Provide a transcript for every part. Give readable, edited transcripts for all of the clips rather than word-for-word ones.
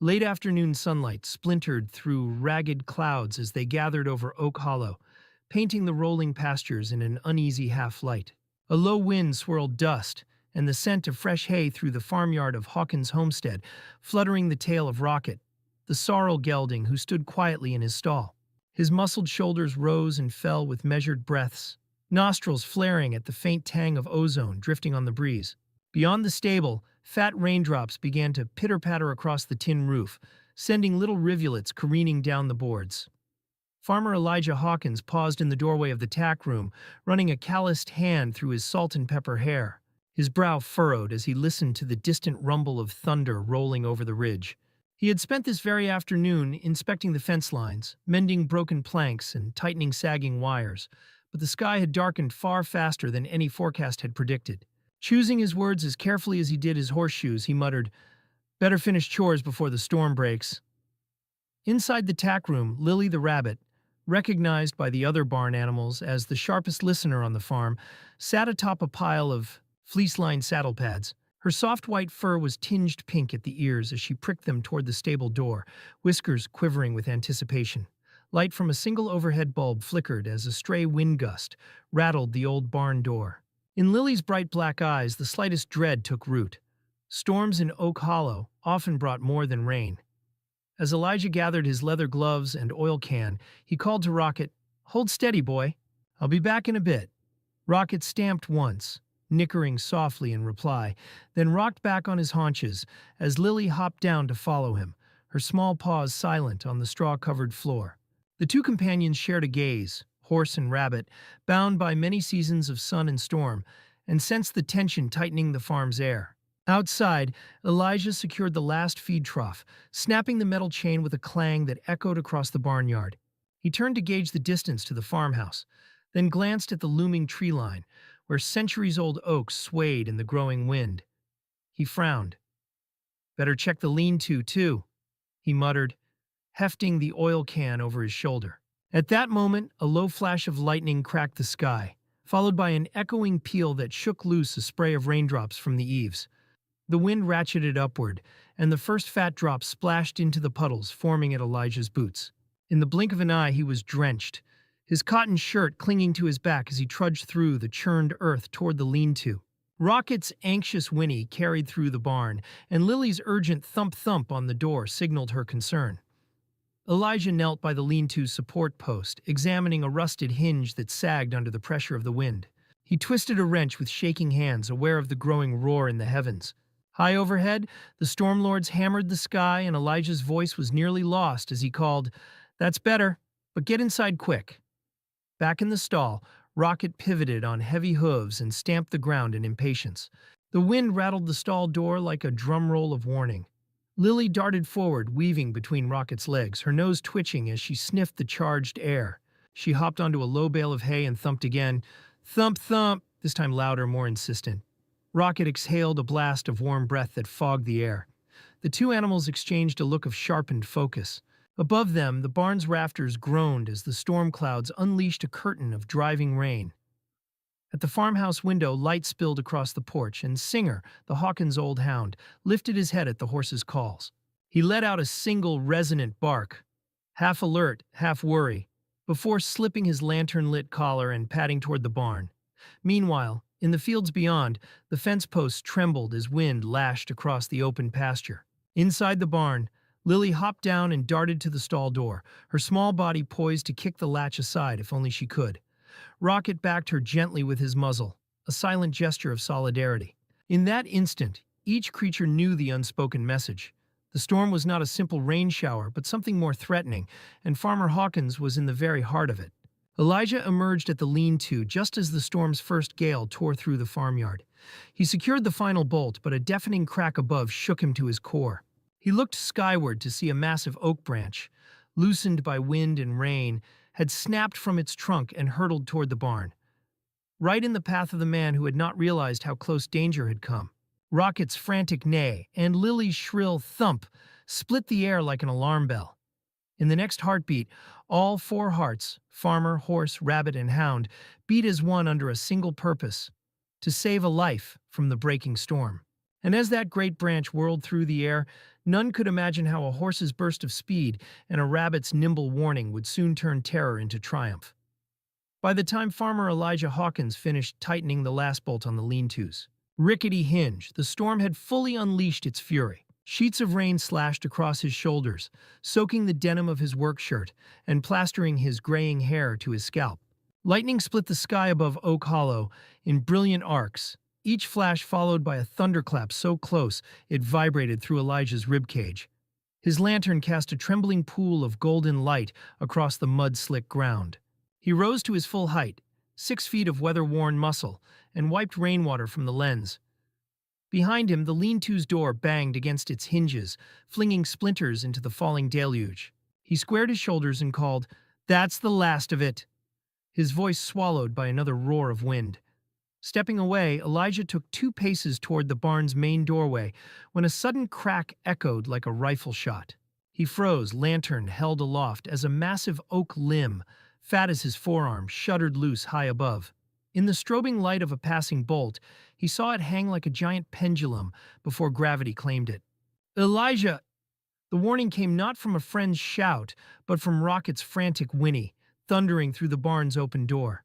Late afternoon sunlight splintered through ragged clouds as they gathered over Oak Hollow, painting the rolling pastures in an uneasy half-light. A low wind swirled dust, and the scent of fresh hay through the farmyard of Hawkins' homestead, fluttering the tail of Rocket, the sorrel gelding who stood quietly in his stall. His muscled shoulders rose and fell with measured breaths, nostrils flaring at the faint tang of ozone drifting on the breeze. Beyond the stable, fat raindrops began to pitter-patter across the tin roof, sending little rivulets careening down the boards. Farmer Elijah Hawkins paused in the doorway of the tack room, running a calloused hand through his salt and pepper hair. His brow furrowed as he listened to the distant rumble of thunder rolling over the ridge. He had spent this very afternoon inspecting the fence lines, mending broken planks and tightening sagging wires, but the sky had darkened far faster than any forecast had predicted. Choosing his words as carefully as he did his horseshoes, he muttered, "Better finish chores before the storm breaks." Inside the tack room, Lily the rabbit, recognized by the other barn animals as the sharpest listener on the farm, sat atop a pile of fleece-lined saddle pads. Her soft white fur was tinged pink at the ears as she pricked them toward the stable door, whiskers quivering with anticipation. Light from a single overhead bulb flickered as a stray wind gust rattled the old barn door. In Lily's bright black eyes, the slightest dread took root. Storms in Oak Hollow often brought more than rain. As Elijah gathered his leather gloves and oil can, he called to Rocket, "Hold steady, boy. I'll be back in a bit." Rocket stamped once, nickering softly in reply, then rocked back on his haunches as Lily hopped down to follow him, her small paws silent on the straw-covered floor. The two companions shared a gaze, horse and rabbit, bound by many seasons of sun and storm, and sensed the tension tightening the farm's air. Outside, Elijah secured the last feed trough, snapping the metal chain with a clang that echoed across the barnyard. He turned to gauge the distance to the farmhouse, then glanced at the looming tree line, where centuries-old oaks swayed in the growing wind. He frowned. "Better check the lean-to, too," he muttered, hefting the oil can over his shoulder. At that moment, a low flash of lightning cracked the sky, followed by an echoing peal that shook loose a spray of raindrops from the eaves. The wind ratcheted upward, and the first fat drops splashed into the puddles forming at Elijah's boots. In the blink of an eye, he was drenched, his cotton shirt clinging to his back as he trudged through the churned earth toward the lean-to. Rocket's anxious whinny carried through the barn, and Lily's urgent thump-thump on the door signaled her concern. Elijah knelt by the lean-to's support post, examining a rusted hinge that sagged under the pressure of the wind. He twisted a wrench with shaking hands, aware of the growing roar in the heavens. High overhead, the storm lords hammered the sky, and Elijah's voice was nearly lost as he called, "That's better, but get inside quick." Back in the stall, Rocket pivoted on heavy hooves and stamped the ground in impatience. The wind rattled the stall door like a drum roll of warning. Lily darted forward, weaving between Rocket's legs, her nose twitching as she sniffed the charged air. She hopped onto a low bale of hay and thumped again. Thump, thump, this time louder, more insistent. Rocket exhaled a blast of warm breath that fogged the air. The two animals exchanged a look of sharpened focus. Above them, the barn's rafters groaned as the storm clouds unleashed a curtain of driving rain. At the farmhouse window, light spilled across the porch, and Singer, the Hawkins' old hound, lifted his head at the horse's calls. He let out a single resonant bark, half alert, half worry, before slipping his lantern-lit collar and padding toward the barn. Meanwhile, in the fields beyond, the fence posts trembled as wind lashed across the open pasture. Inside the barn, Lily hopped down and darted to the stall door, her small body poised to kick the latch aside if only she could. Rocket backed her gently with his muzzle, a silent gesture of solidarity. In that instant, each creature knew the unspoken message. The storm was not a simple rain shower, but something more threatening, and Farmer Hawkins was in the very heart of it. Elijah emerged at the lean-to just as the storm's first gale tore through the farmyard. He secured the final bolt, but a deafening crack above shook him to his core. He looked skyward to see a massive oak branch, loosened by wind and rain, had snapped from its trunk and hurtled toward the barn, right in the path of the man who had not realized how close danger had come. Rocket's frantic neigh and Lily's shrill thump split the air like an alarm bell. In the next heartbeat, all four hearts, farmer, horse, rabbit, and hound, beat as one under a single purpose: to save a life from the breaking storm. And as that great branch whirled through the air, none could imagine how a horse's burst of speed and a rabbit's nimble warning would soon turn terror into triumph. By the time Farmer Elijah Hawkins finished tightening the last bolt on the lean-to's rickety hinge, the storm had fully unleashed its fury. Sheets of rain slashed across his shoulders, soaking the denim of his work shirt and plastering his graying hair to his scalp. Lightning split the sky above Oak Hollow in brilliant arcs, each flash followed by a thunderclap so close it vibrated through Elijah's ribcage. His lantern cast a trembling pool of golden light across the mud-slick ground. He rose to his full height, 6 feet of weather-worn muscle, and wiped rainwater from the lens. Behind him, the lean-to's door banged against its hinges, flinging splinters into the falling deluge. He squared his shoulders and called, "That's the last of it!" His voice swallowed by another roar of wind. Stepping away, Elijah took 2 paces toward the barn's main doorway when a sudden crack echoed like a rifle shot. He froze, lantern held aloft, as a massive oak limb, fat as his forearm, shuddered loose high above. In the strobing light of a passing bolt, he saw it hang like a giant pendulum before gravity claimed it. "Elijah!" The warning came not from a friend's shout, but from Rocket's frantic whinny, thundering through the barn's open door.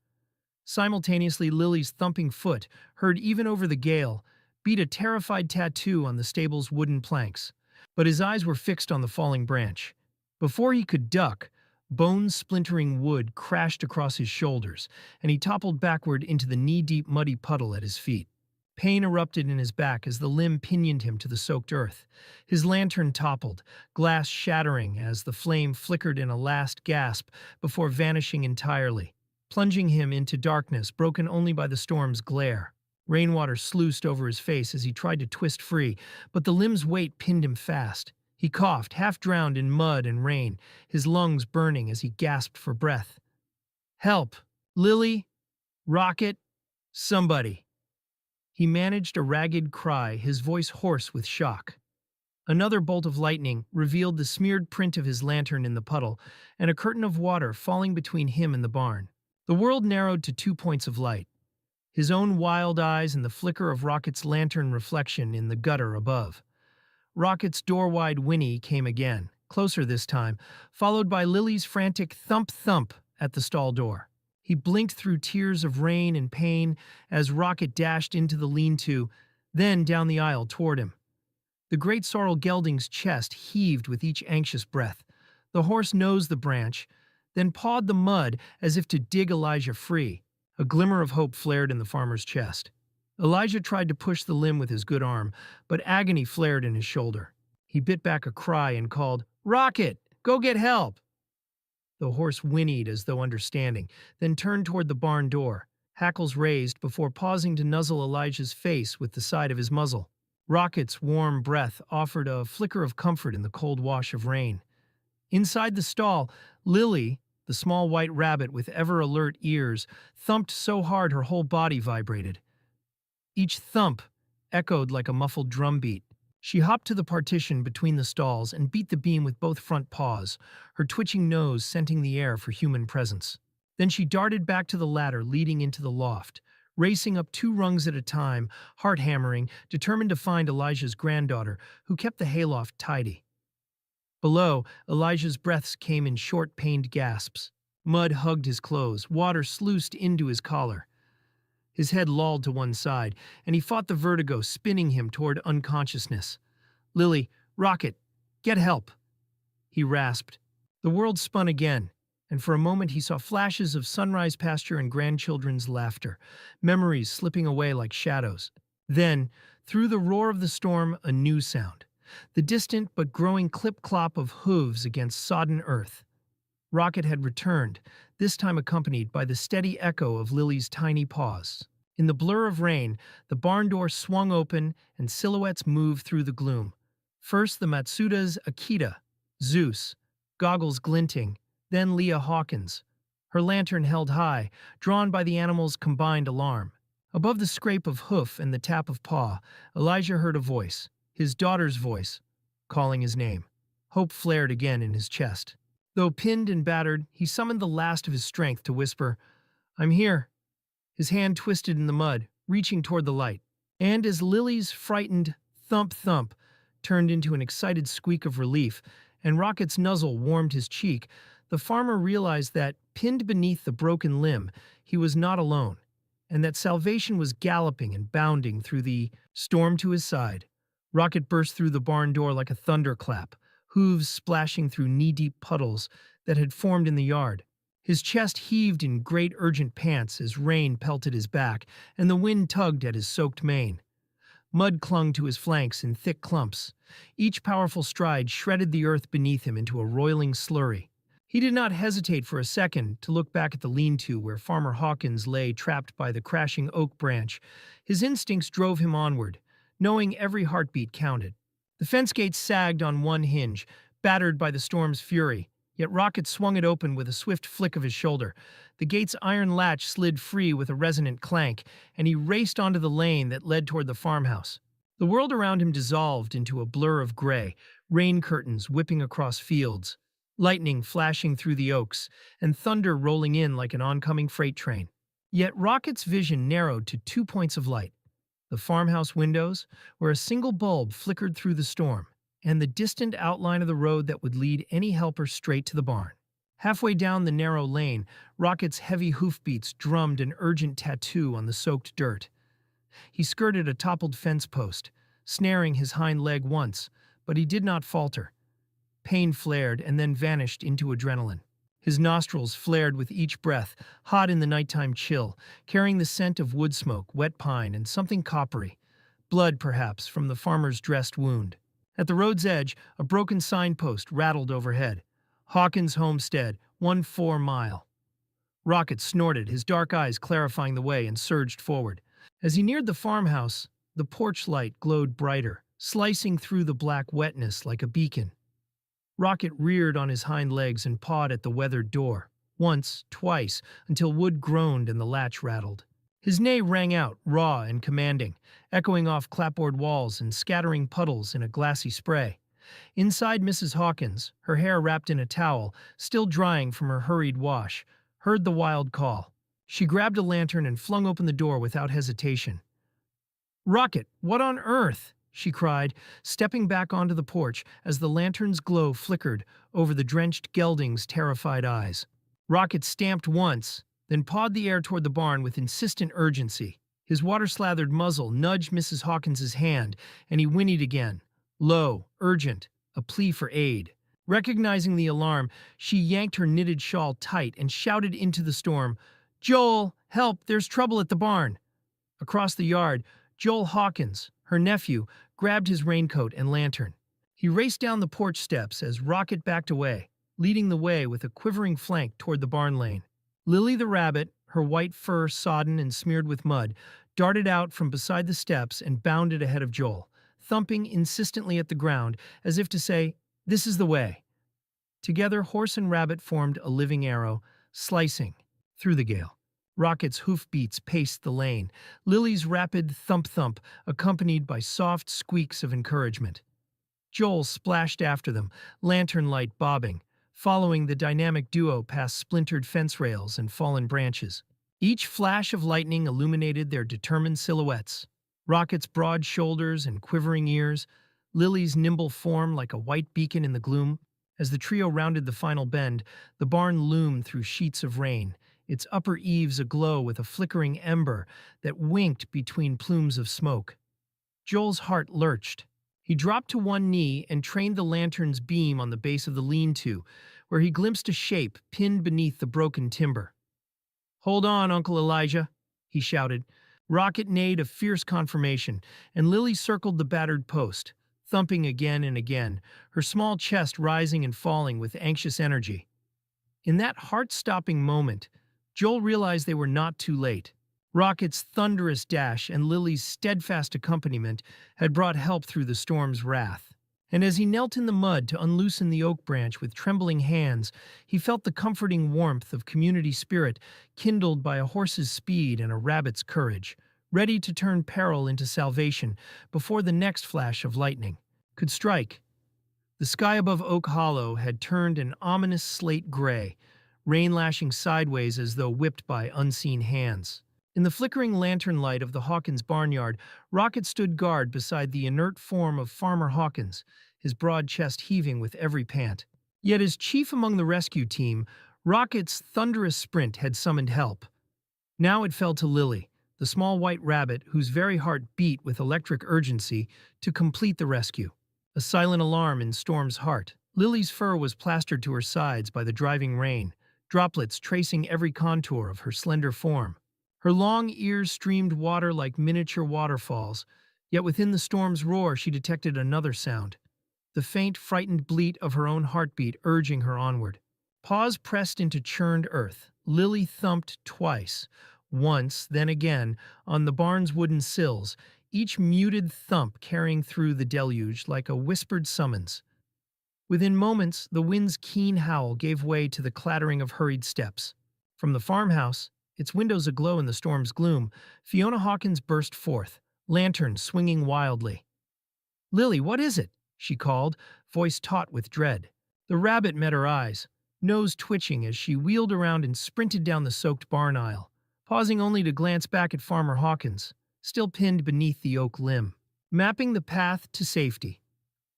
Simultaneously, Lily's thumping foot, heard even over the gale, beat a terrified tattoo on the stable's wooden planks. But his eyes were fixed on the falling branch. Before he could duck, bone-splintering wood crashed across his shoulders, and he toppled backward into the knee-deep muddy puddle at his feet. Pain erupted in his back as the limb pinioned him to the soaked earth. His lantern toppled, glass shattering as the flame flickered in a last gasp before vanishing entirely, plunging him into darkness broken only by the storm's glare. Rainwater sluiced over his face as he tried to twist free, but the limb's weight pinned him fast. He coughed, half drowned in mud and rain, his lungs burning as he gasped for breath. "Help! Lily! Rocket! Somebody!" He managed a ragged cry, his voice hoarse with shock. Another bolt of lightning revealed the smeared print of his lantern in the puddle and a curtain of water falling between him and the barn. The world narrowed to 2 points of light: his own wild eyes and the flicker of Rocket's lantern reflection in the gutter above. Rocket's door-wide whinny came again, closer this time, followed by Lily's frantic thump-thump at the stall door. He blinked through tears of rain and pain as Rocket dashed into the lean-to, then down the aisle toward him. The great sorrel gelding's chest heaved with each anxious breath. The horse nosed the branch, then pawed the mud as if to dig Elijah free. A glimmer of hope flared in the farmer's chest. Elijah tried to push the limb with his good arm, but agony flared in his shoulder. He bit back a cry and called, "Rocket, go get help!" The horse whinnied as though understanding, then turned toward the barn door, hackles raised before pausing to nuzzle Elijah's face with the side of his muzzle. Rocket's warm breath offered a flicker of comfort in the cold wash of rain. Inside the stall, Lily, the small white rabbit with ever-alert ears, thumped so hard her whole body vibrated. Each thump echoed like a muffled drumbeat. She hopped to the partition between the stalls and beat the beam with both front paws, her twitching nose scenting the air for human presence. Then she darted back to the ladder leading into the loft, racing up 2 rungs at a time, heart-hammering, determined to find Elijah's granddaughter, who kept the hayloft tidy. Below, Elijah's breaths came in short, pained gasps. Mud hugged his clothes, water sluiced into his collar. His head lolled to one side, and he fought the vertigo spinning him toward unconsciousness. "Lily, Rocket, get help!" he rasped. The world spun again, and for a moment he saw flashes of sunrise pasture and grandchildren's laughter, memories slipping away like shadows. Then, through the roar of the storm, a new sound, the distant but growing clip-clop of hooves against sodden earth. Rocket had returned, this time accompanied by the steady echo of Lily's tiny paws. In the blur of rain, the barn door swung open and silhouettes moved through the gloom. First the Matsuda's Akita, Zeus, goggles glinting, then Leah Hawkins, her lantern held high, drawn by the animal's combined alarm. Above the scrape of hoof and the tap of paw, Elijah heard a voice, his daughter's voice, calling his name. Hope flared again in his chest. Though pinned and battered, he summoned the last of his strength to whisper, "I'm here." His hand twisted in the mud, reaching toward the light. And as Lily's frightened Thump, thump turned into an excited squeak of relief, and Rocket's nuzzle warmed his cheek. The farmer realized that, pinned beneath the broken limb, he was not alone, and that salvation was galloping and bounding through the storm to his side. Rocket burst through the barn door like a thunderclap, hooves splashing through knee-deep puddles that had formed in the yard. His chest heaved in great urgent pants as rain pelted his back and the wind tugged at his soaked mane. Mud clung to his flanks in thick clumps. Each powerful stride shredded the earth beneath him into a roiling slurry. He did not hesitate for a second to look back at the lean-to where Farmer Hawkins lay trapped by the crashing oak branch. His instincts drove him onward, knowing every heartbeat counted. The fence gate sagged on one hinge, battered by the storm's fury, yet Rocket swung it open with a swift flick of his shoulder. The gate's iron latch slid free with a resonant clank, and he raced onto the lane that led toward the farmhouse. The world around him dissolved into a blur of gray, rain curtains whipping across fields, lightning flashing through the oaks, and thunder rolling in like an oncoming freight train. Yet Rocket's vision narrowed to 2 points of light: the farmhouse windows, where a single bulb flickered through the storm, and the distant outline of the road that would lead any helper straight to the barn. Halfway down the narrow lane, Rocket's heavy hoofbeats drummed an urgent tattoo on the soaked dirt. He skirted a toppled fence post, snaring his hind leg once, but he did not falter. Pain flared and then vanished into adrenaline. His nostrils flared with each breath, hot in the nighttime chill, carrying the scent of wood smoke, wet pine, and something coppery. Blood, perhaps, from the farmer's dressed wound. At the road's edge, a broken signpost rattled overhead. Hawkins Homestead, 1/4 mile. Rocket snorted, his dark eyes clarifying the way, and surged forward. As he neared the farmhouse, the porch light glowed brighter, slicing through the black wetness like a beacon. Rocket reared on his hind legs and pawed at the weathered door, once, twice, until wood groaned and the latch rattled. His neigh rang out, raw and commanding, echoing off clapboard walls and scattering puddles in a glassy spray. Inside, Mrs. Hawkins, her hair wrapped in a towel, still drying from her hurried wash, heard the wild call. She grabbed a lantern and flung open the door without hesitation. "Rocket, what on earth?" she cried, stepping back onto the porch as the lantern's glow flickered over the drenched gelding's terrified eyes. Rocket stamped once, then pawed the air toward the barn with insistent urgency. His water-slathered muzzle nudged Mrs. Hawkins's hand, and he whinnied again. Low, urgent, a plea for aid. Recognizing the alarm, she yanked her knitted shawl tight and shouted into the storm, "Joel, help, there's trouble at the barn." Across the yard, Joel Hawkins, her nephew, grabbed his raincoat and lantern. He raced down the porch steps as Rocket backed away, leading the way with a quivering flank toward the barn lane. Lily the rabbit, her white fur sodden and smeared with mud, darted out from beside the steps and bounded ahead of Joel, thumping insistently at the ground as if to say, "This is the way." Together, horse and rabbit formed a living arrow, slicing through the gale. Rocket's hoofbeats paced the lane, Lily's rapid thump-thump accompanied by soft squeaks of encouragement. Joel splashed after them, lantern light bobbing, following the dynamic duo past splintered fence rails and fallen branches. Each flash of lightning illuminated their determined silhouettes. Rocket's broad shoulders and quivering ears, Lily's nimble form like a white beacon in the gloom. As the trio rounded the final bend, the barn loomed through sheets of rain, its upper eaves aglow with a flickering ember that winked between plumes of smoke. Joel's heart lurched. He dropped to one knee and trained the lantern's beam on the base of the lean-to, where he glimpsed a shape pinned beneath the broken timber. "Hold on, Uncle Elijah," he shouted. Rocket neighed a fierce confirmation, and Lily circled the battered post, thumping again and again, her small chest rising and falling with anxious energy. In that heart-stopping moment, Joel realized they were not too late. Rocket's thunderous dash and Lily's steadfast accompaniment had brought help through the storm's wrath. And as he knelt in the mud to unloosen the oak branch with trembling hands, he felt the comforting warmth of community spirit kindled by a horse's speed and a rabbit's courage, ready to turn peril into salvation before the next flash of lightning could strike. The sky above Oak Hollow had turned an ominous slate gray, rain lashing sideways as though whipped by unseen hands. In the flickering lantern light of the Hawkins barnyard, Rocket stood guard beside the inert form of Farmer Hawkins, his broad chest heaving with every pant. Yet as chief among the rescue team, Rocket's thunderous sprint had summoned help. Now it fell to Lily, the small white rabbit whose very heart beat with electric urgency, to complete the rescue. A silent alarm in Storm's heart. Lily's fur was plastered to her sides by the driving rain, droplets tracing every contour of her slender form. Her long ears streamed water like miniature waterfalls, yet within the storm's roar she detected another sound, the faint, frightened bleat of her own heartbeat urging her onward. Paws pressed into churned earth, Lily thumped twice, once, then again, on the barn's wooden sills, each muted thump carrying through the deluge like a whispered summons. Within moments, the wind's keen howl gave way to the clattering of hurried steps. From the farmhouse, its windows aglow in the storm's gloom, Fiona Hawkins burst forth, lantern swinging wildly. "Lily, what is it?" she called, voice taut with dread. The rabbit met her eyes, nose twitching as she wheeled around and sprinted down the soaked barn aisle, pausing only to glance back at Farmer Hawkins, still pinned beneath the oak limb, mapping the path to safety.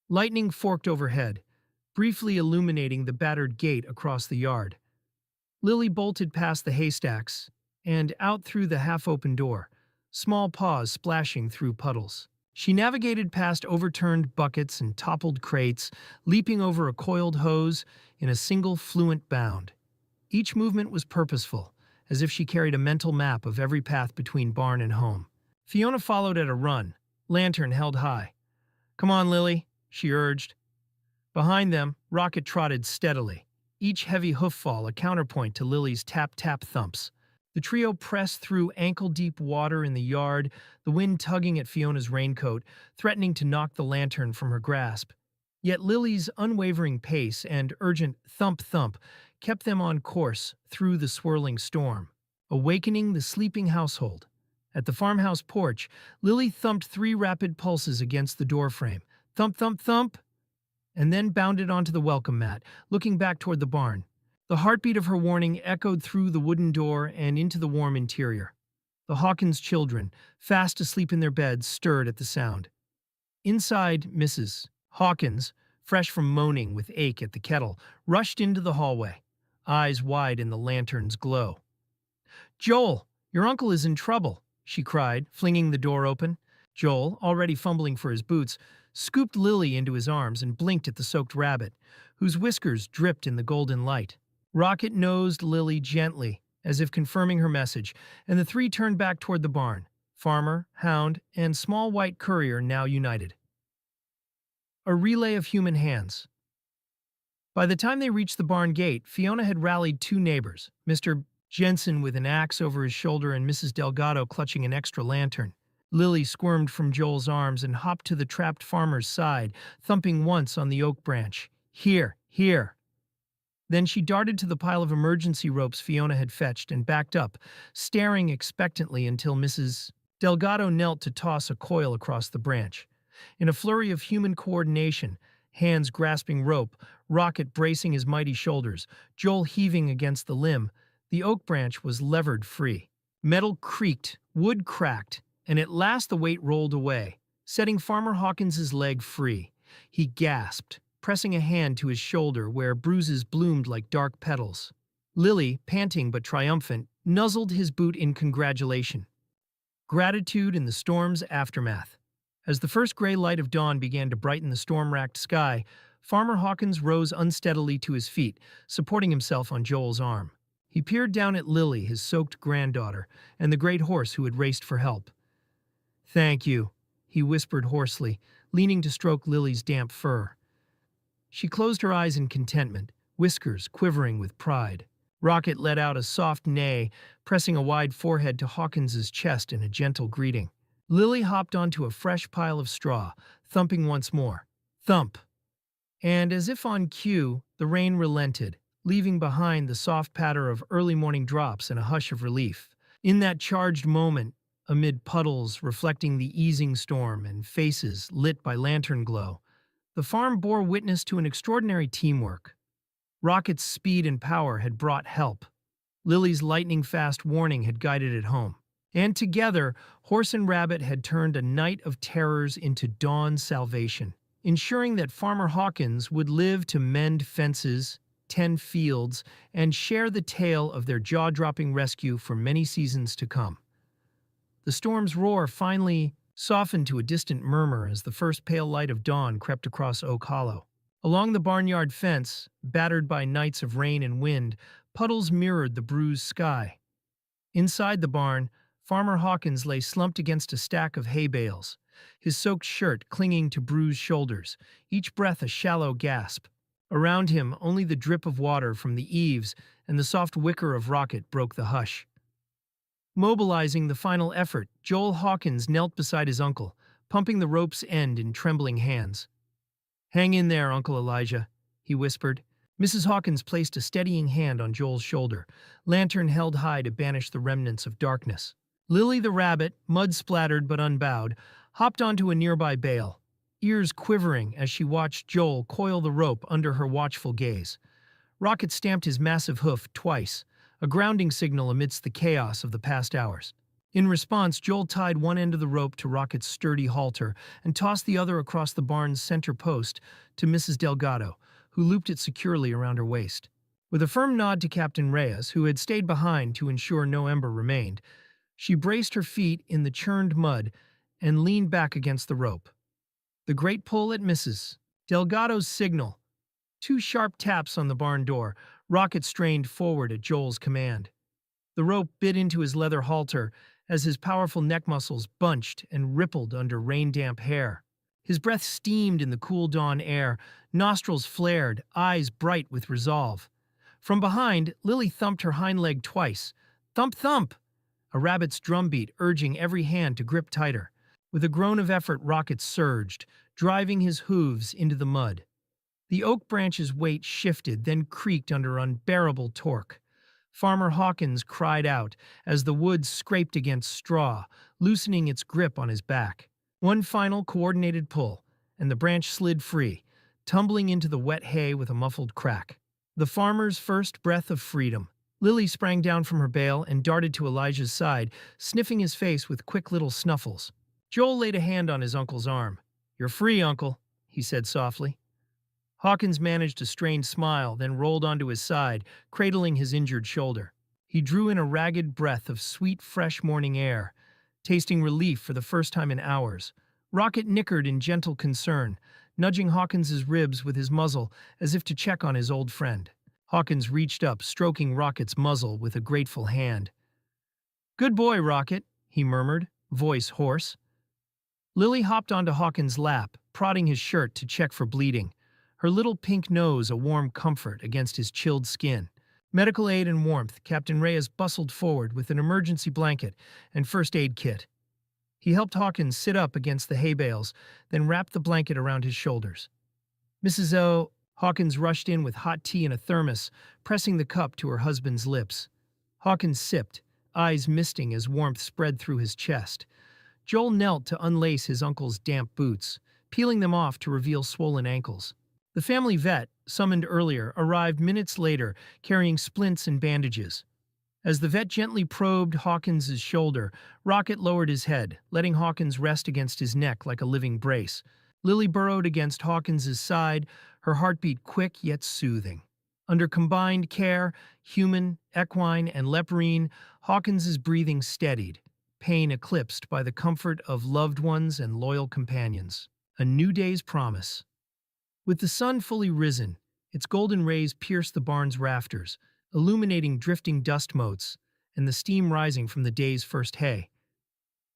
Lightning forked overhead, briefly illuminating the battered gate across the yard. Lily bolted past the haystacks and out through the half-open door, small paws splashing through puddles. She navigated past overturned buckets and toppled crates, leaping over a coiled hose in a single fluent bound. Each movement was purposeful, as if she carried a mental map of every path between barn and home. Fiona followed at a run, lantern held high. "Come on, Lily," she urged. Behind them, Rocket trotted steadily, each heavy hoof-fall a counterpoint to Lily's tap-tap thumps. The trio pressed through ankle-deep water in the yard, the wind tugging at Fiona's raincoat, threatening to knock the lantern from her grasp. Yet Lily's unwavering pace and urgent thump-thump kept them on course through the swirling storm, awakening the sleeping household. At the farmhouse porch, Lily thumped 3 rapid pulses against the doorframe. Thump, thump, thump! And then bounded onto the welcome mat, looking back toward the barn. The heartbeat of her warning echoed through the wooden door and into the warm interior. The Hawkins children, fast asleep in their beds, stirred at the sound. Inside, Mrs. Hawkins, fresh from moaning with ache at the kettle, rushed into the hallway, eyes wide in the lantern's glow. "Joel, your uncle is in trouble," she cried, flinging the door open. Joel, already fumbling for his boots, scooped Lily into his arms and blinked at the soaked rabbit, whose whiskers dripped in the golden light. Rocket nosed Lily gently, as if confirming her message, and the 3 turned back toward the barn, farmer, hound, and small white courier now united. A relay of human hands. By the time they reached the barn gate, Fiona had rallied 2 neighbors, Mr. Jensen with an axe over his shoulder and Mrs. Delgado clutching an extra lantern. Lily squirmed from Joel's arms and hopped to the trapped farmer's side, thumping once on the oak branch. "Here, here!" Then she darted to the pile of emergency ropes Fiona had fetched and backed up, staring expectantly until Mrs. Delgado knelt to toss a coil across the branch. In a flurry of human coordination, hands grasping rope, Rocket bracing his mighty shoulders, Joel heaving against the limb, the oak branch was levered free. Metal creaked, wood cracked, and at last the weight rolled away, setting Farmer Hawkins's leg free. He gasped, pressing a hand to his shoulder where bruises bloomed like dark petals. Lily, panting but triumphant, nuzzled his boot in congratulation. Gratitude in the storm's aftermath. As the first gray light of dawn began to brighten the storm-racked sky, Farmer Hawkins rose unsteadily to his feet, supporting himself on Joel's arm. He peered down at Lily, his soaked granddaughter, and the great horse who had raced for help. "Thank you," he whispered hoarsely, leaning to stroke Lily's damp fur. She closed her eyes in contentment, whiskers quivering with pride. Rocket let out a soft neigh, pressing a wide forehead to Hawkins's chest in a gentle greeting. Lily hopped onto a fresh pile of straw, thumping once more. Thump! And as if on cue, the rain relented, leaving behind the soft patter of early morning drops and a hush of relief. In that charged moment, amid puddles reflecting the easing storm and faces lit by lantern glow, the farm bore witness to an extraordinary teamwork. Rocket's speed and power had brought help. Lily's lightning-fast warning had guided it home. And together, Horse and Rabbit had turned a night of terrors into dawn's salvation, ensuring that Farmer Hawkins would live to mend fences, tend fields, and share the tale of their jaw-dropping rescue for many seasons to come. The storm's roar finally softened to a distant murmur as the first pale light of dawn crept across Oak Hollow. Along the barnyard fence, battered by nights of rain and wind, puddles mirrored the bruised sky. Inside the barn, Farmer Hawkins lay slumped against a stack of hay bales, his soaked shirt clinging to bruised shoulders, each breath a shallow gasp. Around him, only the drip of water from the eaves and the soft whicker of Rocket broke the hush. Mobilizing the final effort, Joel Hawkins knelt beside his uncle, pumping the rope's end in trembling hands. "Hang in there, Uncle Elijah," he whispered. Mrs. Hawkins placed a steadying hand on Joel's shoulder, lantern held high to banish the remnants of darkness. Lily the rabbit, mud-splattered but unbowed, hopped onto a nearby bale, ears quivering as she watched Joel coil the rope under her watchful gaze. Rocket stamped his massive hoof twice, a grounding signal amidst the chaos of the past hours. In response, Joel tied one end of the rope to Rocket's sturdy halter and tossed the other across the barn's center post to Mrs. Delgado, who looped it securely around her waist. With a firm nod to Captain Reyes, who had stayed behind to ensure no ember remained, she braced her feet in the churned mud and leaned back against the rope. The great pull at Mrs. Delgado's signal. 2 sharp taps on the barn door. Rocket strained forward at Joel's command. The rope bit into his leather halter as his powerful neck muscles bunched and rippled under rain-damp hair. His breath steamed in the cool dawn air, nostrils flared, eyes bright with resolve. From behind, Lily thumped her hind leg twice. Thump, thump! A rabbit's drumbeat urging every hand to grip tighter. With a groan of effort, Rocket surged, driving his hooves into the mud. The oak branch's weight shifted, then creaked under unbearable torque. Farmer Hawkins cried out as the wood scraped against straw, loosening its grip on his back. One final coordinated pull, and the branch slid free, tumbling into the wet hay with a muffled crack. The farmer's first breath of freedom. Lily sprang down from her bale and darted to Elijah's side, sniffing his face with quick little snuffles. Joel laid a hand on his uncle's arm. "You're free, Uncle," he said softly. Hawkins managed a strained smile, then rolled onto his side, cradling his injured shoulder. He drew in a ragged breath of sweet, fresh morning air, tasting relief for the first time in hours. Rocket nickered in gentle concern, nudging Hawkins's ribs with his muzzle as if to check on his old friend. Hawkins reached up, stroking Rocket's muzzle with a grateful hand. "Good boy, Rocket," he murmured, voice hoarse. Lily hopped onto Hawkins' lap, prodding his shirt to check for bleeding, her little pink nose a warm comfort against his chilled skin. Medical aid and warmth, Captain Reyes bustled forward with an emergency blanket and first aid kit. He helped Hawkins sit up against the hay bales, then wrapped the blanket around his shoulders. "Mrs. O." Hawkins rushed in with hot tea in a thermos, pressing the cup to her husband's lips. Hawkins sipped, eyes misting as warmth spread through his chest. Joel knelt to unlace his uncle's damp boots, peeling them off to reveal swollen ankles. The family vet, summoned earlier, arrived minutes later, carrying splints and bandages. As the vet gently probed Hawkins's shoulder, Rocket lowered his head, letting Hawkins rest against his neck like a living brace. Lily burrowed against Hawkins's side, her heartbeat quick yet soothing. Under combined care, human, equine, and leporine, Hawkins's breathing steadied, pain eclipsed by the comfort of loved ones and loyal companions. A new day's promise. With the sun fully risen, its golden rays pierced the barn's rafters, illuminating drifting dust motes and the steam rising from the day's first hay.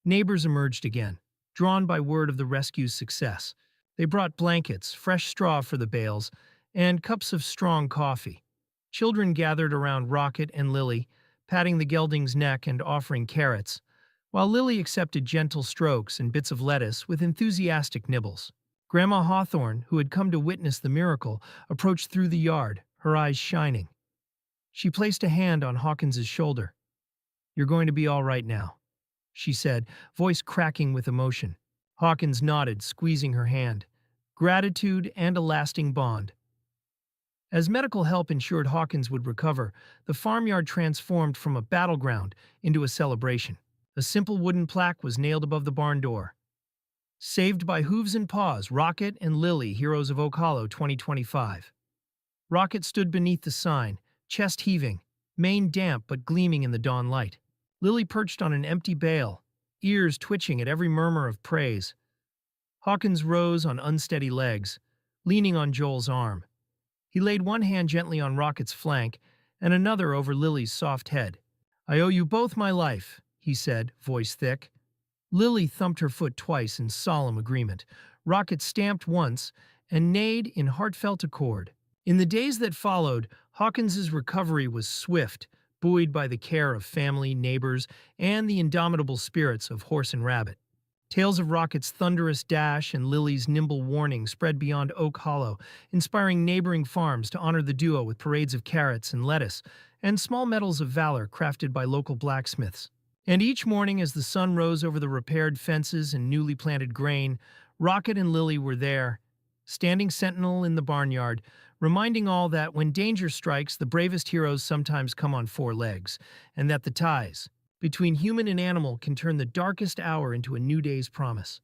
Neighbors emerged again, drawn by word of the rescue's success. They brought blankets, fresh straw for the bales, and cups of strong coffee. Children gathered around Rocket and Lily, patting the gelding's neck and offering carrots, while Lily accepted gentle strokes and bits of lettuce with enthusiastic nibbles. Grandma Hawthorne, who had come to witness the miracle, approached through the yard, her eyes shining. She placed a hand on Hawkins's shoulder. "You're going to be all right now," she said, voice cracking with emotion. Hawkins nodded, squeezing her hand. Gratitude and a lasting bond. As medical help ensured Hawkins would recover, the farmyard transformed from a battleground into a celebration. A simple wooden plaque was nailed above the barn door. Saved by hooves and paws, Rocket and Lily, heroes of Oak Hollow 2025. Rocket stood beneath the sign, chest heaving, mane damp but gleaming in the dawn light. Lily perched on an empty bale, ears twitching at every murmur of praise. Hawkins rose on unsteady legs, leaning on Joel's arm. He laid one hand gently on Rocket's flank and another over Lily's soft head. "I owe you both my life," he said, voice thick. Lily thumped her foot twice in solemn agreement. Rocket stamped once and neighed in heartfelt accord. In the days that followed, Hawkins's recovery was swift, buoyed by the care of family, neighbors, and the indomitable spirits of Horse and Rabbit. Tales of Rocket's thunderous dash and Lily's nimble warning spread beyond Oak Hollow, inspiring neighboring farms to honor the duo with parades of carrots and lettuce, and small medals of valor crafted by local blacksmiths. And each morning as the sun rose over the repaired fences and newly planted grain, Rocket and Lily were there, standing sentinel in the barnyard, reminding all that when danger strikes, the bravest heroes sometimes come on four legs, and that the ties between human and animal can turn the darkest hour into a new day's promise.